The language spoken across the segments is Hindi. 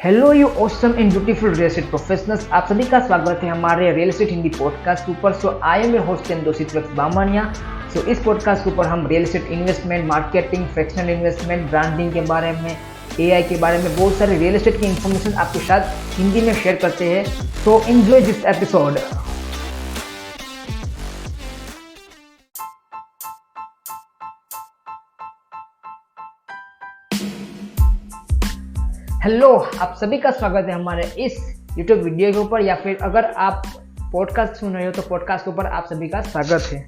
Hello you awesome and beautiful real estate professionals, आप सभी का स्वागत है हमारे रियल एस्टेट हिंदी पॉडकास्ट के ऊपर। So I am your host Doshit Bamnia. So इस पॉडकास्ट के ऊपर हम real estate investment, marketing, fractional investment, branding के बारे में, एआई के बारे में बहुत सारे रियल एस्टेट की इन्फॉर्मेशन आपके साथ हिंदी में शेयर करते हैं। So enjoy this episode. Hello, आप सभी का स्वागत है हमारे इस YouTube वीडियो के ऊपर, या फिर अगर आप पॉडकास्ट सुन रहे हो तो पॉडकास्ट के ऊपर आप सभी का स्वागत है।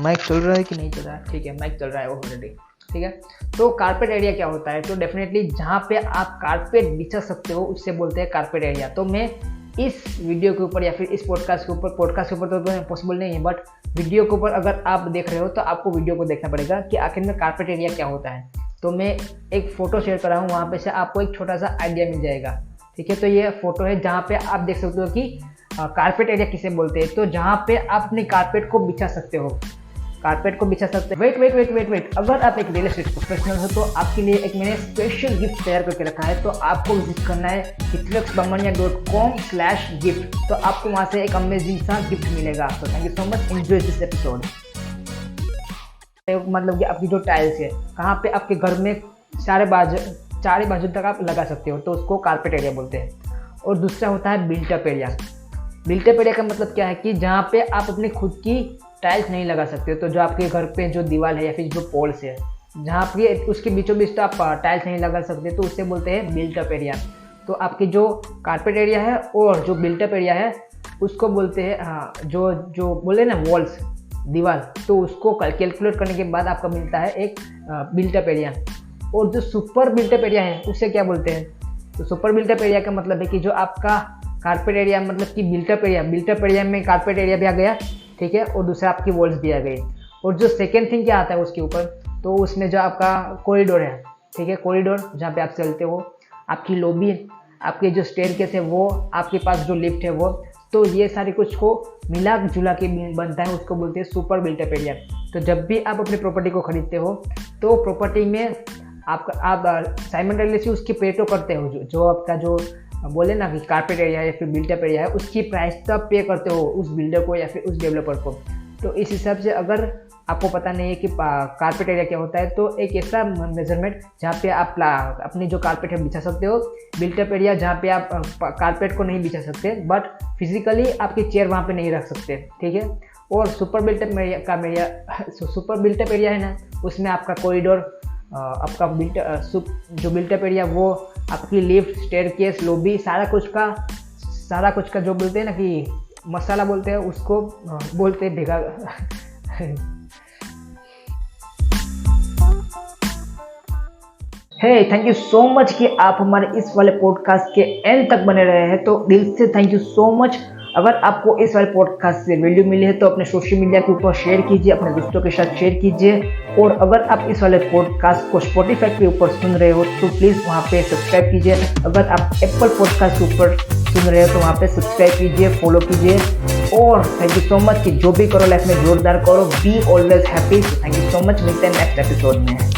माइक चल रहा है कि नहीं चल रहा है? ठीक है, माइक चल रहा है ऑलरेडी। ठीक है, तो कारपेट एरिया क्या होता है? तो डेफिनेटली जहाँ पे आप कारपेट बिछा सकते हो उससे बोलते हैं कारपेट एरिया। तो मैं इस वीडियो के ऊपर या फिर इस पॉडकास्ट के ऊपर तो पॉसिबल नहीं है, बट वीडियो के ऊपर अगर आप देख रहे हो तो आपको वीडियो को देखना पड़ेगा कि आखिर में कारपेट एरिया क्या होता है। तो मैं एक फ़ोटो शेयर कर रहा हूँ, वहाँ पे से आपको एक छोटा सा आइडिया मिल जाएगा। ठीक है, तो ये फोटो है जहाँ पे आप देख सकते हो कि कारपेट एरिया किसे बोलते हैं। तो जहाँ पे आप अपनी कारपेट को बिछा सकते हो, वेट, अगर आप एक रियल एस्टेट प्रोफेशनल हो तो आपके लिए एक मैंने स्पेशल गिफ्ट तैयार करके रखा है। तो आपको विजिट करना है hitlexbamania.com/gift। तो आपको वहाँ से एक अमेजिंग सा गिफ्ट मिलेगा। तो thank you so much, enjoy this episode. मतलब कि आपकी जो टाइल्स है, कहाँ पे आपके घर में चारे बाजू तक आप लगा सकते हो, तो उसको कारपेट एरिया बोलते हैं। और दूसरा होता है बिल्टअप एरिया। बिल्टअप एरिया का मतलब क्या है कि जहाँ पे आप अपनी खुद की टाइल्स नहीं लगा सकते हो। तो जो आपके घर पे जो दीवार है या फिर जो पोल्स है, जहाँ पे उसके बीचों बीच तो आप टाइल्स नहीं लगा सकते, तो उससे बोलते हैं बिल्टअप एरिया। तो आपकी जो कारपेट एरिया है और जो बिल्टअप एरिया है उसको बोलते हैं जो बोले ना वॉल्स, दीवार, तो उसको कैलकुलेट करने के बाद आपका मिलता है एक बिल्टअप एरिया। और जो सुपर बिल्टअप एरिया है उसे क्या बोलते हैं? तो सुपर बिल्टअप एरिया का मतलब है कि जो आपका कारपेट एरिया, मतलब कि बिल्टअप एरिया में कारपेट एरिया भी आ गया, ठीक है, और दूसरा आपकी वॉल्स भी आ गई। और जो सेकेंड थिंग क्या आता है उसके ऊपर, तो उसमें जो आपका कॉरिडोर है, ठीक है, कॉरिडोर जहाँ पे आप चलते हो, आपकी लॉबी, आपके जो स्टेयरकेस है वो, आपके पास जो लिफ्ट है वो, तो ये सारी कुछ को मिला जुला के बनता है, उसको बोलते हैं सुपर बिल्टअप एरिया। तो जब भी आप अपनी प्रॉपर्टी को खरीदते हो तो प्रॉपर्टी में आप साइमल्टेनियसली उसकी पे तो करते हो, जो आपका जो बोले ना कि कारपेट एरिया है या फिर बिल्टअप एरिया है, उसकी प्राइस तो आप पे करते हो उस बिल्डर को या फिर उस डेवलपर को। तो इस हिसाब से अगर आपको पता नहीं है कि कारपेट एरिया क्या होता है, तो एक ऐसा मेजरमेंट जहाँ पे आप अपनी जो कारपेट है बिछा सकते हो। बिल्टअप एरिया जहाँ पे आप कारपेट को नहीं बिछा सकते, बट फिजिकली आपकी चेयर वहाँ पे नहीं रख सकते, ठीक है। और सुपर बिल्टअप एरिया है ना, उसमें आपका कॉरिडोर, आपका जो बिल्टअप एरिया वो आपकी लिफ्ट, स्टेयरकेस, लॉबी, सारा कुछ का जो बोलते हैं ना कि मसाला बोलते हैं, उसको बोलते हैं ढेगा। हे, थैंक यू सो मच कि आप हमारे इस वाले पॉडकास्ट के एंड तक बने रहे हैं। तो दिल से थैंक यू सो मच। अगर आपको इस वाले पॉडकास्ट से वैल्यू मिली है तो अपने सोशल मीडिया के ऊपर शेयर कीजिए, अपने दोस्तों के साथ शेयर कीजिए। और अगर आप इस वाले पॉडकास्ट को स्पॉटिफाई के ऊपर सुन रहे हो तो प्लीज़ वहाँ पे सब्सक्राइब कीजिए। अगर आप एप्पल पॉडकास्ट के ऊपर सुन रहे हो तो वहाँ पे सब्सक्राइब कीजिए, फॉलो कीजिए। और थैंक यू सो मच कि जो भी करो लाइफ में जोरदार करो, be always happy. Thank you so much, मिलते हैं नेक्स्ट एपिसोड में।